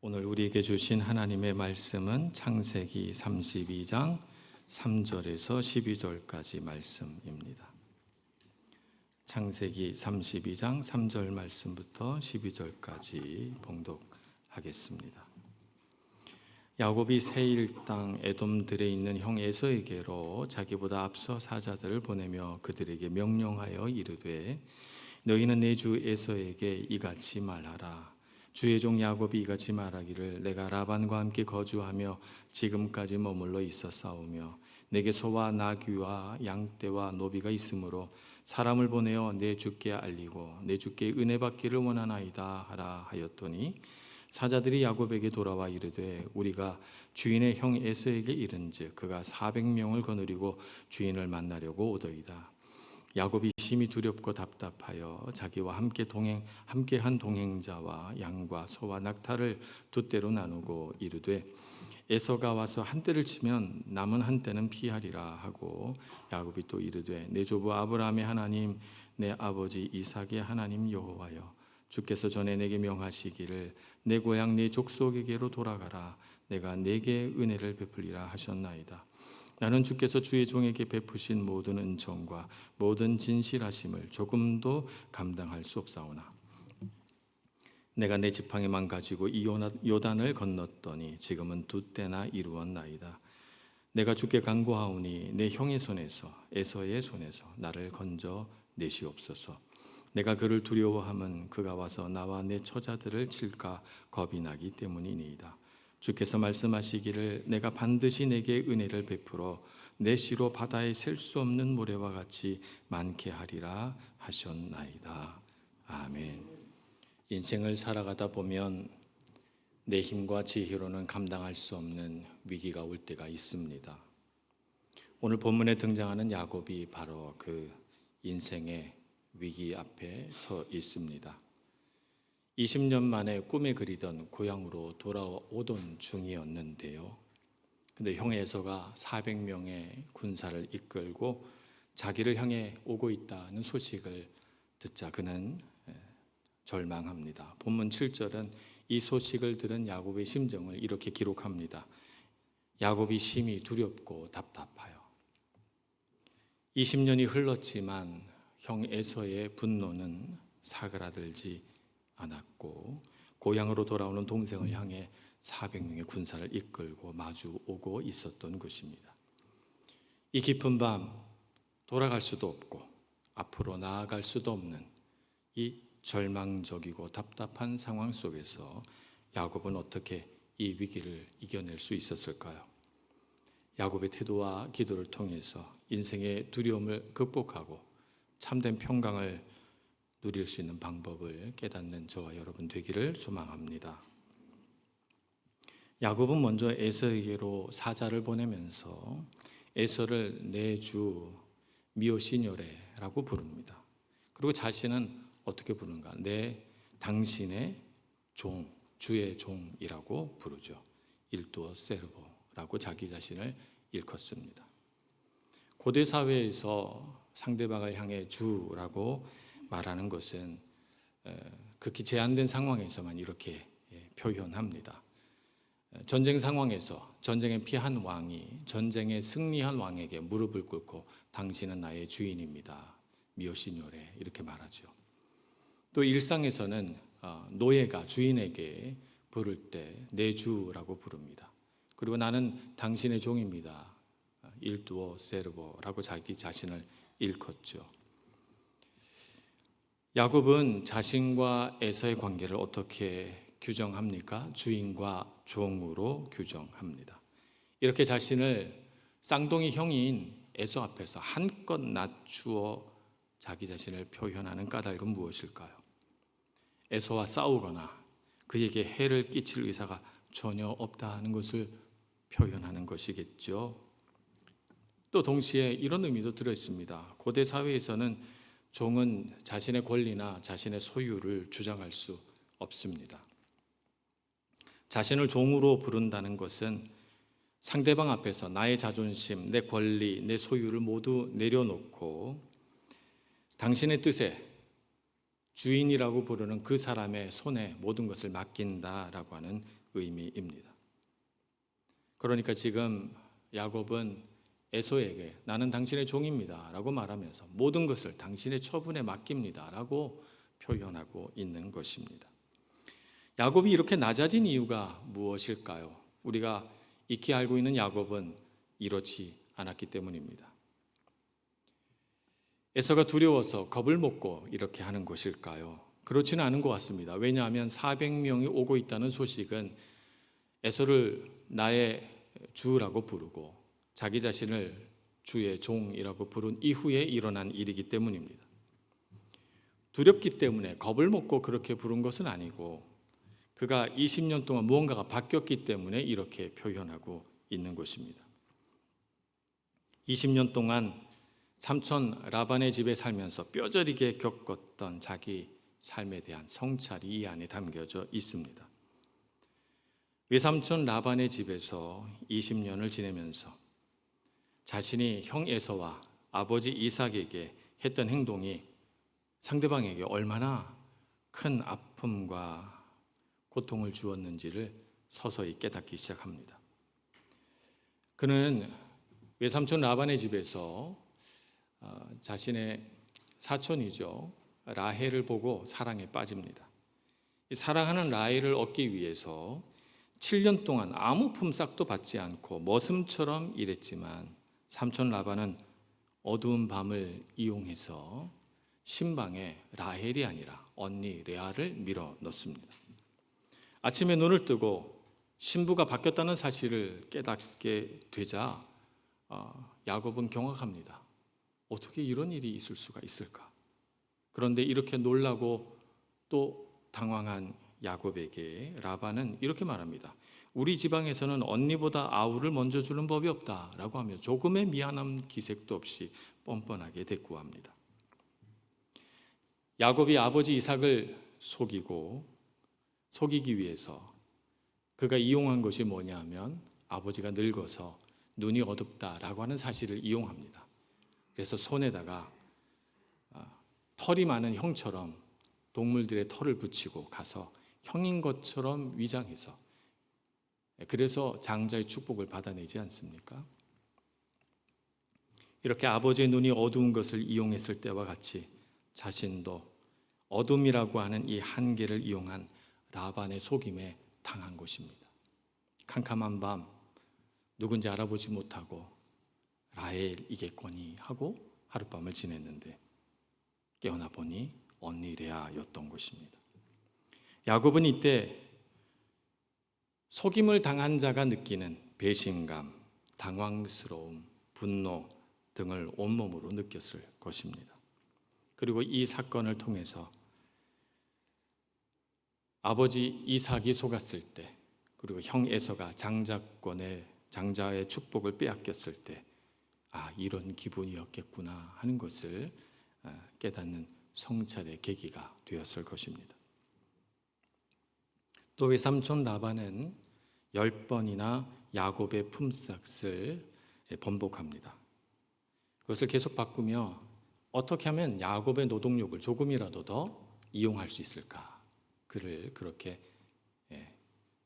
오늘 우리에게 주신 하나님의 말씀은 창세기 32장 3절에서 12절까지 말씀입니다. 창세기 32장 3절 말씀부터 12절까지 봉독하겠습니다. 야곱이 세일 땅 에돔들에 있는 형 에서에게로 자기보다 앞서 사자들을 보내며 그들에게 명령하여 이르되 너희는 내 주 에서에게 이같이 말하라. 주의 종 야곱이 이같이 말하기를 내가 라반과 함께 거주하며 지금까지 머물러 있었사오며 내게 소와 나귀와 양떼와 노비가 있으므로 사람을 보내어 내 주께 알리고 내 주께 은혜 받기를 원하나이다 하라 하였더니 사자들이 야곱에게 돌아와 이르되 우리가 주인의 형 에서에게 이른즉 그가 400명을 거느리고 주인을 만나려고 오더이다. 야곱이 심히 두렵고 답답하여 자기와 함께한 동행자와 양과 소와 낙타를 두 떼로 나누고 이르되 에서가 와서 한 떼를 치면 남은 한 떼는 피하리라 하고 야곱이 또 이르되 내 조부 아브라함의 하나님 내 아버지 이삭의 하나님 여호와여 주께서 전에 내게 명하시기를 내 고향 내 족속에게로 돌아가라 내가 내게 은혜를 베풀리라 하셨나이다. 나는 주께서 주의 종에게 베푸신 모든 은총과 모든 진실하심을 조금도 감당할 수 없사오나 내가 내 지팡이만 가지고 이 요단을 건넜더니 지금은 두 때나 이루었나이다. 내가 주께 간구하오니 내 형의 손에서 에서의 손에서 나를 건져 내시옵소서. 내가 그를 두려워함은 그가 와서 나와 내 처자들을 칠까 겁이 나기 때문이니이다. 주께서 말씀하시기를 내가 반드시 내게 은혜를 베풀어 내 씨로 바다에 셀 수 없는 모래와 같이 많게 하리라 하셨나이다. 아멘. 인생을 살아가다 보면 내 힘과 지혜로는 감당할 수 없는 위기가 올 때가 있습니다. 오늘 본문에 등장하는 야곱이 바로 그 인생의 위기 앞에 서 있습니다. 20년 만에 꿈에 그리던 고향으로 돌아오던 중이었는데요. 근데 형 에서가 400명의 군사를 이끌고 자기를 향해 오고 있다는 소식을 듣자 그는 절망합니다. 본문 7절은 이 소식을 들은 야곱의 심정을 이렇게 기록합니다. 야곱이 심히 두렵고 답답하여. 20년이 흘렀지만 형 에서의 분노는 사그라들지 않았고 고향으로 돌아오는 동생을 향해 400명의 군사를 이끌고 마주 오고 있었던 것입니다. 이 깊은 밤 돌아갈 수도 없고 앞으로 나아갈 수도 없는 이 절망적이고 답답한 상황 속에서 야곱은 어떻게 이 위기를 이겨낼 수 있었을까요? 야곱의 태도와 기도를 통해서 인생의 두려움을 극복하고 참된 평강을 누릴 수 있는 방법을 깨닫는 저와 여러분 되기를 소망합니다. 야곱은 먼저 에서에게로 사자를 보내면서 에서를 내 주 미오시뇨레라고 부릅니다. 그리고 자신은 어떻게 부르는가? 당신의 종, 주의 종이라고 부르죠. 일두어 세르보라고 자기 자신을 일컫습니다. 고대 사회에서 상대방을 향해 주라고 말하는 것은 극히 제한된 상황에서만 이렇게 표현합니다. 전쟁 상황에서 전쟁에 피한 왕이 전쟁에 승리한 왕에게 무릎을 꿇고 당신은 나의 주인입니다. 미오시뇨레 이렇게 말하죠. 또 일상에서는 노예가 주인에게 부를 때 내 주라고 부릅니다. 그리고 나는 당신의 종입니다. 일두어 세르보라고 자기 자신을 일컫죠. 야곱은 자신과 에서의 관계를 어떻게 규정합니까? 주인과 종으로 규정합니다. 이렇게 자신을 쌍둥이 형인 에서 앞에서 한껏 낮추어 자기 자신을 표현하는 까닭은 무엇일까요? 에서와 싸우거나 그에게 해를 끼칠 의사가 전혀 없다는 것을 표현하는 것이겠죠. 또 동시에 이런 의미도 들어있습니다. 고대 사회에서는 종은 자신의 권리나 자신의 소유를 주장할 수 없습니다. 자신을 종으로 부른다는 것은 상대방 앞에서 나의 자존심, 내 권리, 내 소유를 모두 내려놓고 당신의 뜻에 주인이라고 부르는 그 사람의 손에 모든 것을 맡긴다라고 하는 의미입니다. 그러니까 지금 야곱은 에서에게 나는 당신의 종입니다 라고 말하면서 모든 것을 당신의 처분에 맡깁니다 라고 표현하고 있는 것입니다. 야곱이 이렇게 낮아진 이유가 무엇일까요? 우리가 익히 알고 있는 야곱은 이렇지 않았기 때문입니다. 에서가 두려워서 겁을 먹고 이렇게 하는 것일까요? 그렇지는 않은 것 같습니다. 왜냐하면 400명이 오고 있다는 소식은 에서를 나의 주라고 부르고 자기 자신을 주의 종이라고 부른 이후에 일어난 일이기 때문입니다. 두렵기 때문에 겁을 먹고 그렇게 부른 것은 아니고 그가 20년 동안 무언가가 바뀌었기 때문에 이렇게 표현하고 있는 것입니다. 20년 동안 삼촌 라반의 집에 살면서 뼈저리게 겪었던 자기 삶에 대한 성찰이 이 안에 담겨져 있습니다. 외삼촌 라반의 집에서 20년을 지내면서 자신이 형 에서와 아버지 이삭에게 했던 행동이 상대방에게 얼마나 큰 아픔과 고통을 주었는지를 서서히 깨닫기 시작합니다. 그는 외삼촌 라반의 집에서 자신의 사촌이죠 라헬을 보고 사랑에 빠집니다. 사랑하는 라헬을 얻기 위해서 7년 동안 아무 품삯도 받지 않고 머슴처럼 일했지만 삼촌 라반은 어두운 밤을 이용해서 신방에 라헬이 아니라 언니 레아를 밀어 넣습니다. 아침에 눈을 뜨고 신부가 바뀌었다는 사실을 깨닫게 되자 야곱은 경악합니다. 어떻게 이런 일이 있을 수가 있을까? 그런데 이렇게 놀라고 또 당황한 야곱에게 라반은 이렇게 말합니다. 우리 지방에서는 언니보다 아우를 먼저 주는 법이 없다라고 하며 조금의 미안함 기색도 없이 뻔뻔하게 대꾸합니다. 야곱이 아버지 이삭을 속이기 위해서 그가 이용한 것이 뭐냐 하면 아버지가 늙어서 눈이 어둡다라고 하는 사실을 이용합니다. 그래서 손에다가 털이 많은 형처럼 동물들의 털을 붙이고 가서 형인 것처럼 위장해서 그래서 장자의 축복을 받아내지 않습니까? 이렇게 아버지의 눈이 어두운 것을 이용했을 때와 같이 자신도 어둠이라고 하는 이 한계를 이용한 라반의 속임에 당한 것입니다. 캄캄한 밤 누군지 알아보지 못하고 라헬이겠거니 하고 하룻밤을 지냈는데 깨어나 보니 언니 레아였던 것입니다. 야곱은 이때 속임을 당한 자가 느끼는 배신감, 당황스러움, 분노 등을 온몸으로 느꼈을 것입니다. 그리고 이 사건을 통해서 아버지 이삭이 속았을 때, 그리고 형 에서가 장자의 축복을 빼앗겼을 때, 이런 기분이었겠구나 하는 것을 깨닫는 성찰의 계기가 되었을 것입니다. 또 외삼촌 라반은 10번이나 야곱의 품삯을 번복합니다. 그것을 계속 바꾸며 어떻게 하면 야곱의 노동력을 조금이라도 더 이용할 수 있을까? 그를 그렇게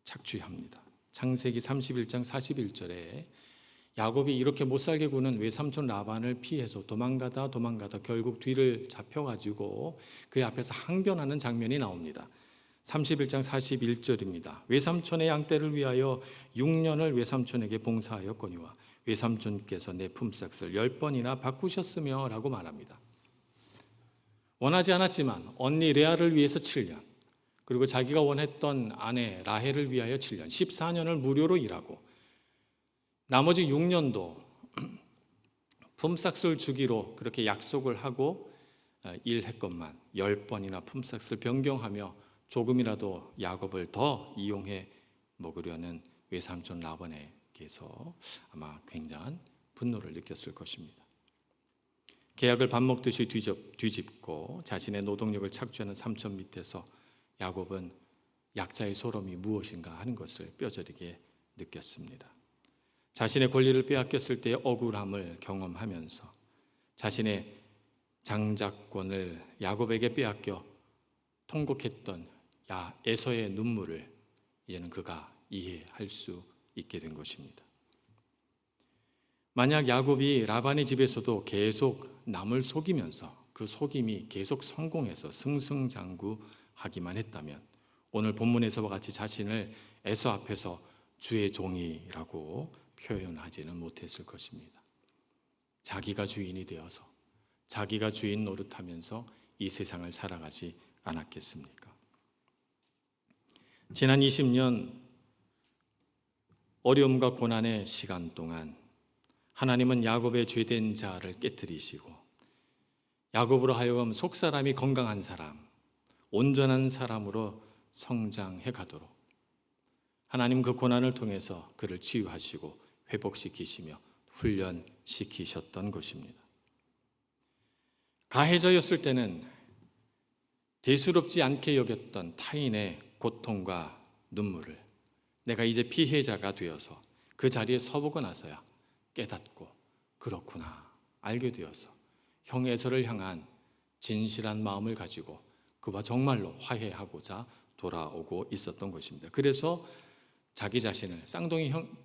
착취합니다. 창세기 31장 41절에 야곱이 이렇게 못살게 구는 외삼촌 라반을 피해서 도망가다 결국 뒤를 잡혀가지고 그 앞에서 항변하는 장면이 나옵니다. 31장 41절입니다. 외삼촌의 양떼를 위하여 6년을 외삼촌에게 봉사하였거니와 외삼촌께서 내 품삯을 10번이나 바꾸셨으며 라고 말합니다. 원하지 않았지만 언니 레아를 위해서 7년, 그리고 자기가 원했던 아내 라헬을 위하여 7년, 14년을 무료로 일하고 나머지 6년도 품삯을 주기로 그렇게 약속을 하고 일했건만 10번이나 품삯을 변경하며 조금이라도 야곱을 더 이용해 먹으려는 외삼촌 라반에게서 아마 굉장한 분노를 느꼈을 것입니다. 계약을 밥 먹듯이 뒤집고 자신의 노동력을 착취하는 삼촌 밑에서 야곱은 약자의 소름이 무엇인가 하는 것을 뼈저리게 느꼈습니다. 자신의 권리를 빼앗겼을 때의 억울함을 경험하면서 자신의 장자권을 야곱에게 빼앗겨 통곡했던 에서의 눈물을 이제는 그가 이해할 수 있게 된 것입니다. 만약 야곱이 라반의 집에서도 계속 남을 속이면서 그 속임이 계속 성공해서 승승장구하기만 했다면 오늘 본문에서와 같이 자신을 에서 앞에서 주의 종이라고 표현하지는 못했을 것입니다. 자기가 주인이 되어서 자기가 주인 노릇하면서 이 세상을 살아가지 않았겠습니까? 지난 20년 어려움과 고난의 시간 동안 하나님은 야곱의 죄된 자를 깨뜨리시고 야곱으로 하여금 속사람이 건강한 사람, 온전한 사람으로 성장해 가도록 하나님 그 고난을 통해서 그를 치유하시고 회복시키시며 훈련시키셨던 것입니다. 가해자였을 때는 대수롭지 않게 여겼던 타인의 고통과 눈물을 내가 이제 피해자가 되어서 그 자리에 서보고 나서야 깨닫고 그렇구나 알게 되어서 형 에서를 향한 진실한 마음을 가지고 그와 정말로 화해하고자 돌아오고 있었던 것입니다. 그래서 자기 자신을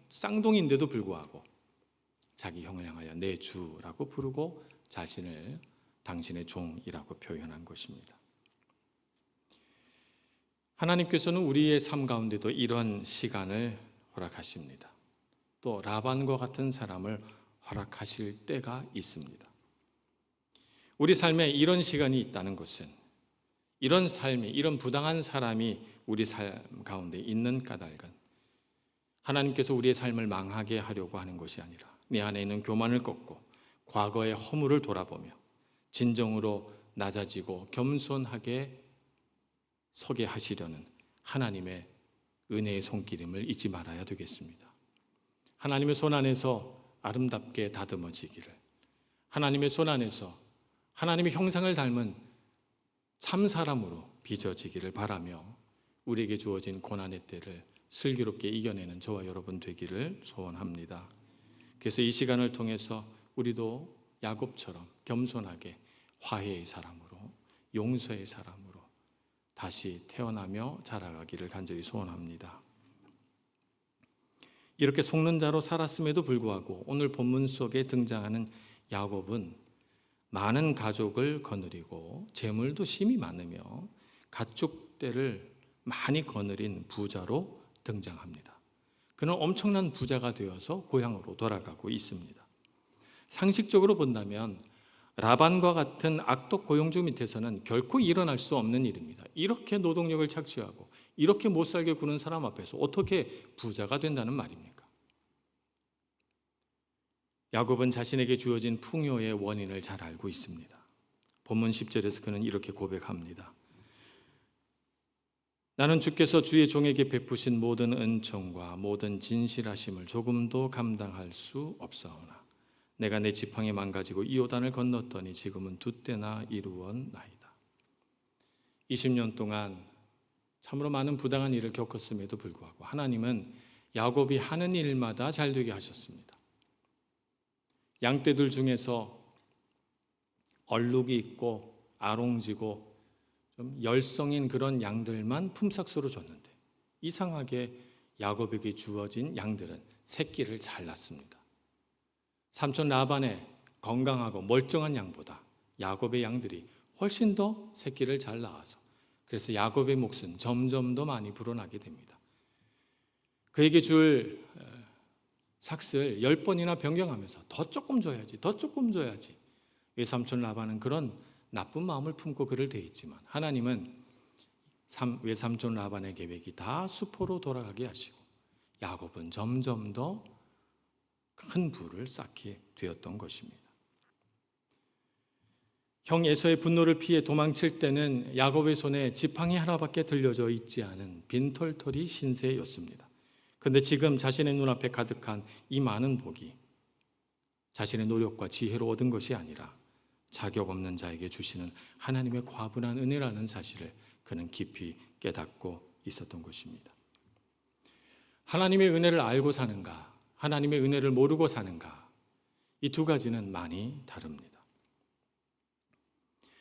쌍둥이인데도 불구하고 자기 형을 향하여 내 주라고 부르고 자신을 당신의 종이라고 표현한 것입니다. 하나님께서는 우리의 삶 가운데도 이런 시간을 허락하십니다. 또 라반과 같은 사람을 허락하실 때가 있습니다. 우리 삶에 이런 시간이 있다는 것은 이런 삶이, 이런 부당한 사람이 우리 삶 가운데 있는 까닭은 하나님께서 우리의 삶을 망하게 하려고 하는 것이 아니라 내 안에 있는 교만을 꺾고 과거의 허물을 돌아보며 진정으로 낮아지고 겸손하게 서게 하시려는 하나님의 은혜의 손길임을 잊지 말아야 되겠습니다. 하나님의 손 안에서 아름답게 다듬어지기를, 하나님의 손 안에서 하나님의 형상을 닮은 참 사람으로 빚어지기를 바라며 우리에게 주어진 고난의 때를 슬기롭게 이겨내는 저와 여러분 되기를 소원합니다. 그래서 이 시간을 통해서 우리도 야곱처럼 겸손하게 화해의 사람으로, 용서의 사람으로 다시 태어나며 자라가기를 간절히 소원합니다. 이렇게 속는 자로 살았음에도 불구하고 오늘 본문 속에 등장하는 야곱은 많은 가족을 거느리고 재물도 심히 많으며 가축대를 많이 거느린 부자로 등장합니다. 그는 엄청난 부자가 되어서 고향으로 돌아가고 있습니다. 상식적으로 본다면 라반과 같은 악독 고용주 밑에서는 결코 일어날 수 없는 일입니다. 이렇게 노동력을 착취하고 이렇게 못살게 구는 사람 앞에서 어떻게 부자가 된다는 말입니까? 야곱은 자신에게 주어진 풍요의 원인을 잘 알고 있습니다. 본문 10절에서 그는 이렇게 고백합니다. 나는 주께서 주의 종에게 베푸신 모든 은총과 모든 진실하심을 조금도 감당할 수 없사오나 내가 내 지팡이 망가지고 이 요단을 건넜더니 지금은 두 때나 이루었나이다. 20년 동안 참으로 많은 부당한 일을 겪었음에도 불구하고 하나님은 야곱이 하는 일마다 잘 되게 하셨습니다. 양떼들 중에서 얼룩이 있고 아롱지고 좀 열성인 그런 양들만 품삯으로 줬는데 이상하게 야곱에게 주어진 양들은 새끼를 잘 낳습니다. 삼촌 라반의 건강하고 멀쩡한 양보다 야곱의 양들이 훨씬 더 새끼를 잘 낳아서 그래서 야곱의 몫은 점점 더 많이 불어나게 됩니다. 그에게 줄 삭스를 10번이나 변경하면서 더 조금 줘야지, 더 조금 줘야지. 외삼촌 라반은 그런 나쁜 마음을 품고 그를 대했지만 하나님은 외삼촌 라반의 계획이 다 수포로 돌아가게 하시고 야곱은 점점 더 큰 부를 쌓게 되었던 것입니다. 형 에서의 분노를 피해 도망칠 때는 야곱의 손에 지팡이 하나밖에 들려져 있지 않은 빈털터리 신세였습니다. 그런데 지금 자신의 눈앞에 가득한 이 많은 복이 자신의 노력과 지혜로 얻은 것이 아니라 자격 없는 자에게 주시는 하나님의 과분한 은혜라는 사실을 그는 깊이 깨닫고 있었던 것입니다. 하나님의 은혜를 알고 사는가, 하나님의 은혜를 모르고 사는가, 이 두 가지는 많이 다릅니다.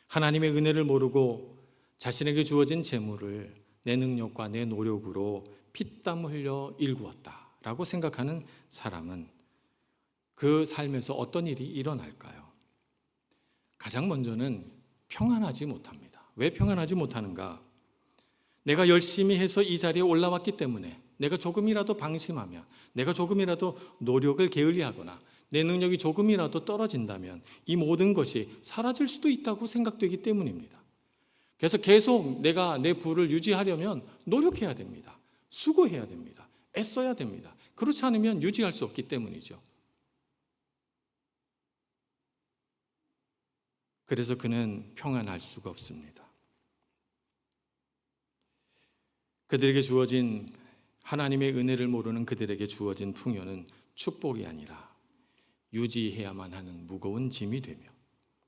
하나님의 은혜를 모르고 자신에게 주어진 재물을 내 능력과 내 노력으로 피땀 흘려 일구었다라고 생각하는 사람은 그 삶에서 어떤 일이 일어날까요? 가장 먼저는 평안하지 못합니다. 왜 평안하지 못하는가? 내가 열심히 해서 이 자리에 올라왔기 때문에, 내가 조금이라도 방심하면, 내가 조금이라도 노력을 게을리하거나 내 능력이 조금이라도 떨어진다면 이 모든 것이 사라질 수도 있다고 생각되기 때문입니다. 그래서 계속 내가 내 부를 유지하려면 노력해야 됩니다. 수고해야 됩니다. 애써야 됩니다. 그렇지 않으면 유지할 수 없기 때문이죠. 그래서 그는 평안할 수가 없습니다. 그들에게 주어진, 하나님의 은혜를 모르는 그들에게 주어진 풍요는 축복이 아니라 유지해야만 하는 무거운 짐이 되며,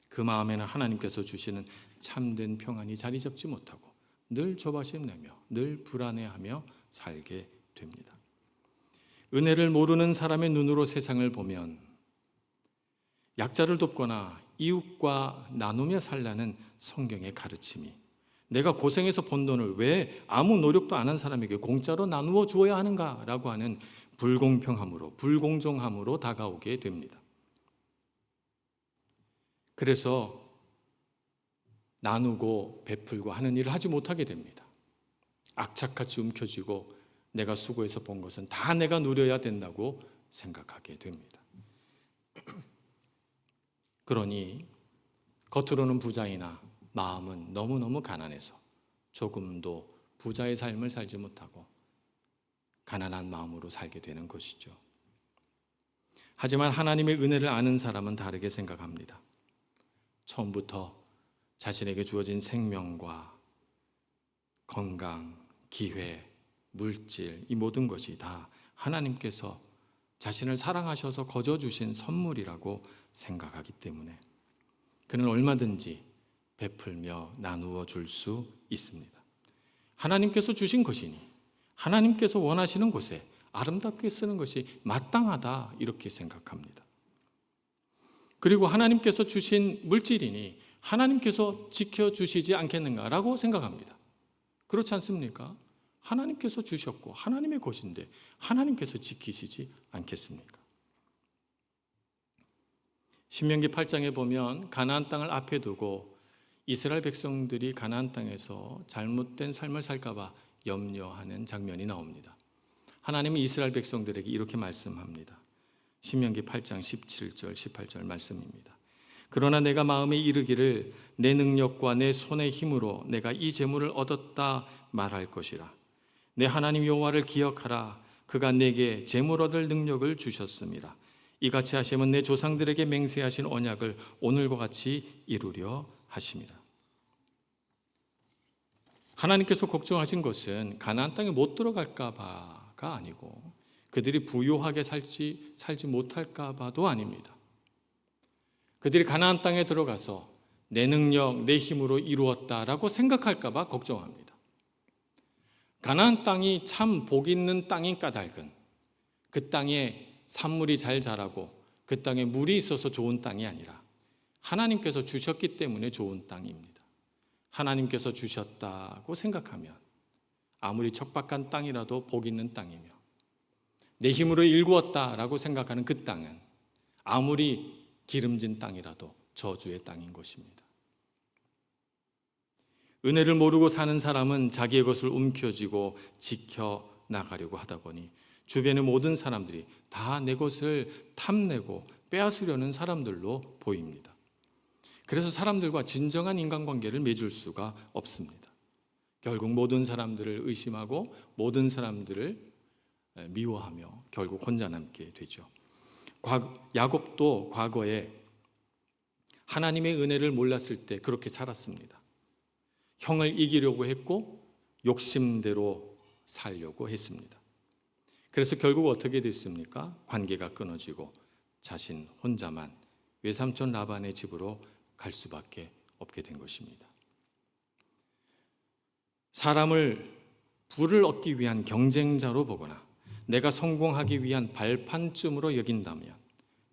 그 마음에는 하나님께서 주시는 참된 평안이 자리 잡지 못하고 늘 조바심 내며 늘 불안해하며 살게 됩니다. 은혜를 모르는 사람의 눈으로 세상을 보면 약자를 돕거나 이웃과 나누며 살라는 성경의 가르침이, 내가 고생해서 번 돈을 왜 아무 노력도 안 한 사람에게 공짜로 나누어 주어야 하는가라고 하는 불공평함으로, 불공정함으로 다가오게 됩니다. 그래서 나누고 베풀고 하는 일을 하지 못하게 됩니다. 악착같이 움켜쥐고 내가 수고해서 본 것은 다 내가 누려야 된다고 생각하게 됩니다. 그러니 겉으로는 부자이나 마음은 너무너무 가난해서 조금도 부자의 삶을 살지 못하고 가난한 마음으로 살게 되는 것이죠. 하지만 하나님의 은혜를 아는 사람은 다르게 생각합니다. 처음부터 자신에게 주어진 생명과 건강, 기회, 물질, 이 모든 것이 다 하나님께서 자신을 사랑하셔서 거저 주신 선물이라고 생각하기 때문에 그는 얼마든지 베풀며 나누어 줄 수 있습니다. 하나님께서 주신 것이니 하나님께서 원하시는 곳에 아름답게 쓰는 것이 마땅하다, 이렇게 생각합니다. 그리고 하나님께서 주신 물질이니 하나님께서 지켜주시지 않겠는가라고 생각합니다. 그렇지 않습니까? 하나님께서 주셨고 하나님의 것인데 하나님께서 지키시지 않겠습니까? 신명기 8장에 보면 가나안 땅을 앞에 두고 이스라엘 백성들이 가나안 땅에서 잘못된 삶을 살까 봐 염려하는 장면이 나옵니다. 하나님은 이스라엘 백성들에게 이렇게 말씀합니다. 신명기 8장 17절 18절 말씀입니다. 그러나 내가 마음에 이르기를 내 능력과 내 손의 힘으로 내가 이 재물을 얻었다 말할 것이라. 내 하나님 여호와를 기억하라. 그가 내게 재물 얻을 능력을 주셨음이라. 이같이 하시면 내 조상들에게 맹세하신 언약을 오늘과 같이 이루려 하심이라. 하나님께서 걱정하신 것은 가나안 땅에 못 들어갈까 봐가 아니고 그들이 부유하게 살지 못할까 봐도 아닙니다. 그들이 가나안 땅에 들어가서 내 능력, 내 힘으로 이루었다라고 생각할까 봐 걱정합니다. 가나안 땅이 참 복 있는 땅인 까닭은 그 땅에 산물이 잘 자라고 그 땅에 물이 있어서 좋은 땅이 아니라 하나님께서 주셨기 때문에 좋은 땅입니다. 하나님께서 주셨다고 생각하면 아무리 척박한 땅이라도 복 있는 땅이며, 내 힘으로 일구었다라고 생각하는 그 땅은 아무리 기름진 땅이라도 저주의 땅인 것입니다. 은혜를 모르고 사는 사람은 자기의 것을 움켜쥐고 지켜나가려고 하다 보니 주변의 모든 사람들이 다 내 것을 탐내고 빼앗으려는 사람들로 보입니다. 그래서 사람들과 진정한 인간관계를 맺을 수가 없습니다. 결국 모든 사람들을 의심하고 모든 사람들을 미워하며 결국 혼자 남게 되죠. 야곱도 과거에 하나님의 은혜를 몰랐을 때 그렇게 살았습니다. 형을 이기려고 했고 욕심대로 살려고 했습니다. 그래서 결국 어떻게 됐습니까? 관계가 끊어지고 자신 혼자만 외삼촌 라반의 집으로 갈 수밖에 없게 된 것입니다. 사람을 부를 얻기 위한 경쟁자로 보거나 내가 성공하기 위한 발판쯤으로 여긴다면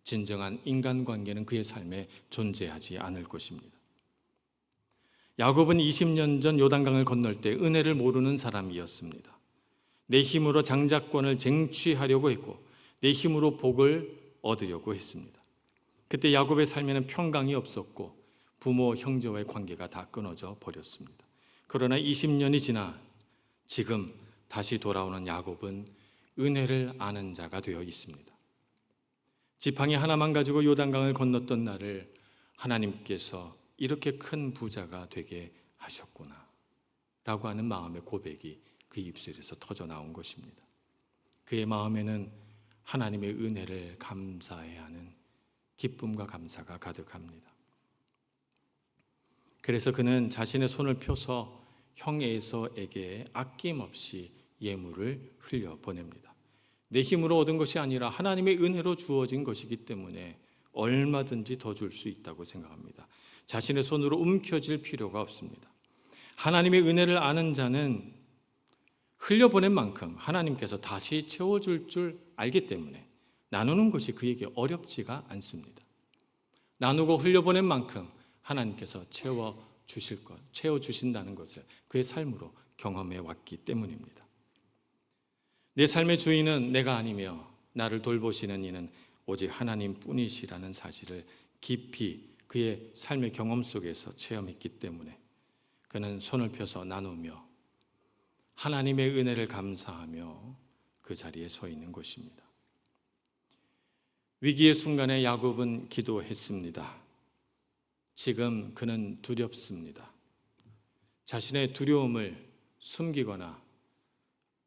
진정한 인간관계는 그의 삶에 존재하지 않을 것입니다. 야곱은 20년 전 요단강을 건널 때 은혜를 모르는 사람이었습니다. 내 힘으로 장자권을 쟁취하려고 했고 내 힘으로 복을 얻으려고 했습니다. 그때 야곱의 삶에는 평강이 없었고 부모, 형제와의 관계가 다 끊어져 버렸습니다. 그러나 20년이 지나 지금 다시 돌아오는 야곱은 은혜를 아는 자가 되어 있습니다. 지팡이 하나만 가지고 요단강을 건넜던 나를 하나님께서 이렇게 큰 부자가 되게 하셨구나 라고 하는 마음의 고백이 그 입술에서 터져 나온 것입니다. 그의 마음에는 하나님의 은혜를 감사해야 하는 기쁨과 감사가 가득합니다. 그래서 그는 자신의 손을 펴서 형 에서에게 아낌없이 예물을 흘려보냅니다. 내 힘으로 얻은 것이 아니라 하나님의 은혜로 주어진 것이기 때문에 얼마든지 더 줄 수 있다고 생각합니다. 자신의 손으로 움켜쥘 필요가 없습니다. 하나님의 은혜를 아는 자는 흘려보낸 만큼 하나님께서 다시 채워줄 줄 알기 때문에 나누는 것이 그에게 어렵지가 않습니다. 나누고 흘려보낸 만큼 하나님께서 채워주신다는 것을 그의 삶으로 경험해 왔기 때문입니다. 내 삶의 주인은 내가 아니며 나를 돌보시는 이는 오직 하나님뿐이시라는 사실을 깊이 그의 삶의 경험 속에서 체험했기 때문에 그는 손을 펴서 나누며 하나님의 은혜를 감사하며 그 자리에 서 있는 것입니다. 위기의 순간에 야곱은 기도했습니다. 지금 그는 두렵습니다. 자신의 두려움을 숨기거나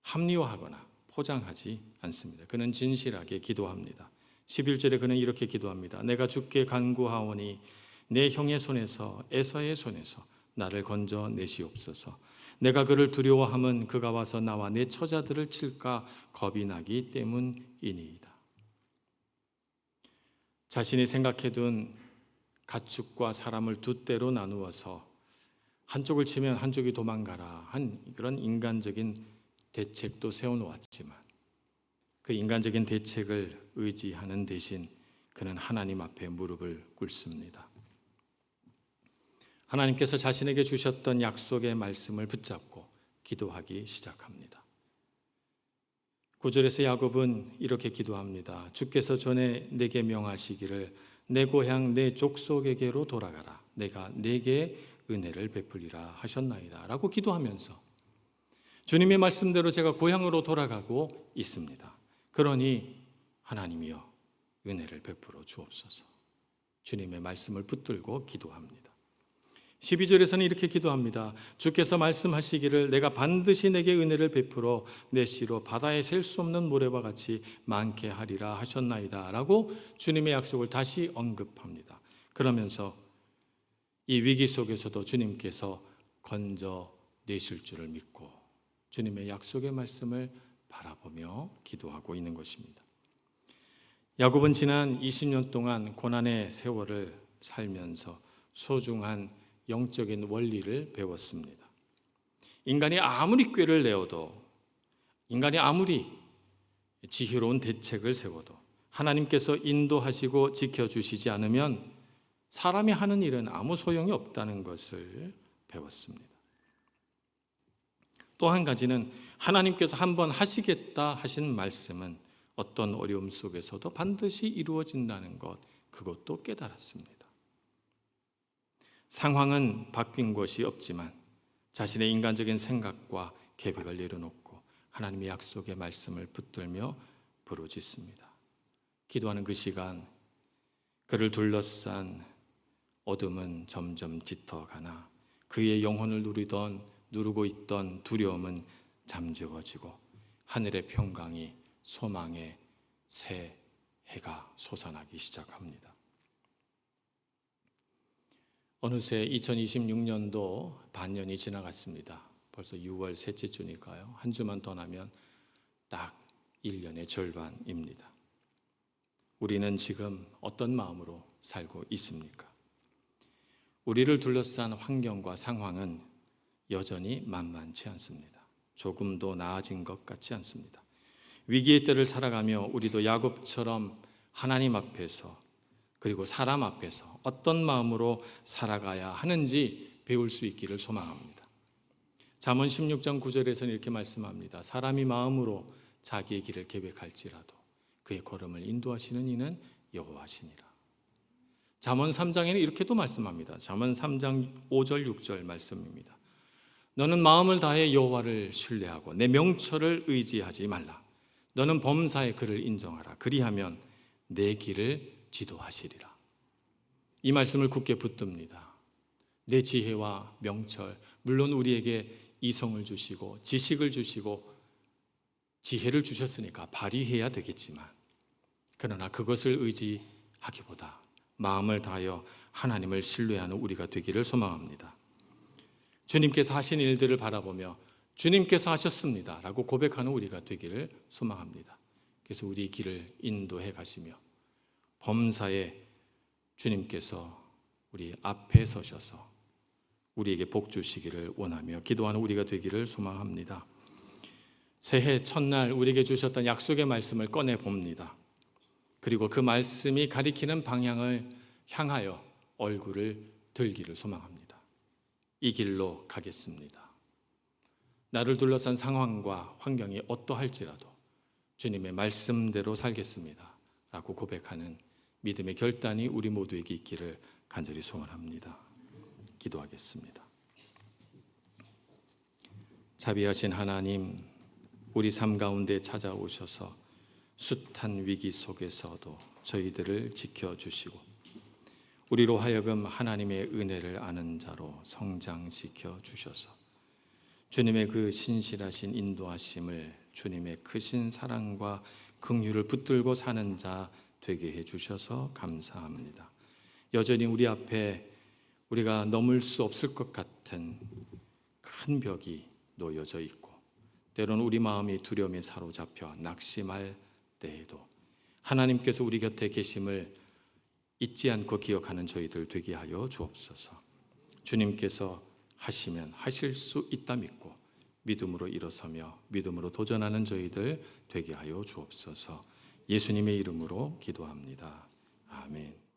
합리화하거나 포장하지 않습니다. 그는 진실하게 기도합니다. 11절에 그는 이렇게 기도합니다. 내가 주께 간구하오니 내 형의 손에서 에서의 손에서 나를 건져내시옵소서. 내가 그를 두려워함은 그가 와서 나와 내 처자들을 칠까 겁이 나기 때문이니이다. 자신이 생각해둔 가축과 사람을 두 때로 나누어서 한쪽을 치면 한쪽이 도망가라 한 그런 인간적인 대책도 세워놓았지만 그 인간적인 대책을 의지하는 대신 그는 하나님 앞에 무릎을 꿇습니다. 하나님께서 자신에게 주셨던 약속의 말씀을 붙잡고 기도하기 시작합니다. 9절에서 야곱은 이렇게 기도합니다. 주께서 전에 내게 명하시기를 내 고향 내 족속에게로 돌아가라. 내가 내게 은혜를 베풀리라 하셨나이다 라고 기도하면서 주님의 말씀대로 제가 고향으로 돌아가고 있습니다. 그러니 하나님이여 은혜를 베풀어 주옵소서. 주님의 말씀을 붙들고 기도합니다. 12절에서는 이렇게 기도합니다. 주께서 말씀하시기를 내가 반드시 내게 은혜를 베풀어 내 씨로 바다에 셀 수 없는 모래와 같이 많게 하리라 하셨나이다 라고 주님의 약속을 다시 언급합니다. 그러면서 이 위기 속에서도 주님께서 건져내실 줄을 믿고 주님의 약속의 말씀을 바라보며 기도하고 있는 것입니다. 야곱은 지난 20년 동안 고난의 세월을 살면서 소중한 영적인 원리를 배웠습니다. 인간이 아무리 꾀를 내어도, 인간이 아무리 지혜로운 대책을 세워도 하나님께서 인도하시고 지켜주시지 않으면 사람이 하는 일은 아무 소용이 없다는 것을 배웠습니다. 또 한 가지는 하나님께서 한번 하시겠다 하신 말씀은 어떤 어려움 속에서도 반드시 이루어진다는 것, 그것도 깨달았습니다. 상황은 바뀐 것이 없지만 자신의 인간적인 생각과 계획을 내려놓고 하나님의 약속의 말씀을 붙들며 부르짖습니다. 기도하는 그 시간, 그를 둘러싼 어둠은 점점 짙어가나 그의 영혼을 누르고 있던 두려움은 잠재워지고 하늘의 평강이 소망의 새 해가 솟아나기 시작합니다. 어느새 2026년도 반년이 지나갔습니다. 벌써 6월 셋째 주니까요. 한 주만 더 나면 딱 1년의 절반입니다. 우리는 지금 어떤 마음으로 살고 있습니까? 우리를 둘러싼 환경과 상황은 여전히 만만치 않습니다. 조금도 나아진 것 같지 않습니다. 위기의 때를 살아가며 우리도 야곱처럼 하나님 앞에서 그리고 사람 앞에서 어떤 마음으로 살아가야 하는지 배울 수 있기를 소망합니다. 잠언 16장 9절에서는 이렇게 말씀합니다. 사람이 마음으로 자기의 길을 계획할지라도 그의 걸음을 인도하시는 이는 여호와시니라. 잠언 3장에는 이렇게도 말씀합니다. 잠언 3장 5절 6절 말씀입니다. 너는 마음을 다해 여호와를 신뢰하고 내 명철을 의지하지 말라. 너는 범사의 그를 인정하라. 그리하면 내 길을 지도하시리라. 이 말씀을 굳게 붙듭니다. 내 지혜와 명철, 물론 우리에게 이성을 주시고 지식을 주시고 지혜를 주셨으니까 발휘해야 되겠지만, 그러나 그것을 의지하기보다 마음을 다하여 하나님을 신뢰하는 우리가 되기를 소망합니다. 주님께서 하신 일들을 바라보며 주님께서 하셨습니다 라고 고백하는 우리가 되기를 소망합니다. 그래서 우리 길을 인도해 가시며 범사에 주님께서 우리 앞에 서셔서 우리에게 복 주시기를 원하며 기도하는 우리가 되기를 소망합니다. 새해 첫날 우리에게 주셨던 약속의 말씀을 꺼내 봅니다. 그리고 그 말씀이 가리키는 방향을 향하여 얼굴을 들기를 소망합니다. 이 길로 가겠습니다. 나를 둘러싼 상황과 환경이 어떠할지라도 주님의 말씀대로 살겠습니다 라고 고백하는 믿음의 결단이 우리 모두에게 있기를 간절히 소원합니다. 기도하겠습니다. 자비하신 하나님, 우리 삶 가운데 찾아오셔서 숱한 위기 속에서도 저희들을 지켜주시고 우리로 하여금 하나님의 은혜를 아는 자로 성장시켜 주셔서 주님의 그 신실하신 인도하심을, 주님의 크신 사랑과 긍휼을 붙들고 사는 자 되게 해주셔서 감사합니다. 여전히 우리 앞에 우리가 넘을 수 없을 것 같은 큰 벽이 놓여져 있고 때로는 우리 마음이 두려움에 사로잡혀 낙심할 때에도 하나님께서 우리 곁에 계심을 잊지 않고 기억하는 저희들 되게 하여 주옵소서. 주님께서 하시면 하실 수 있다 믿고 믿음으로 일어서며 믿음으로 도전하는 저희들 되게 하여 주옵소서. 예수님의 이름으로 기도합니다. 아멘.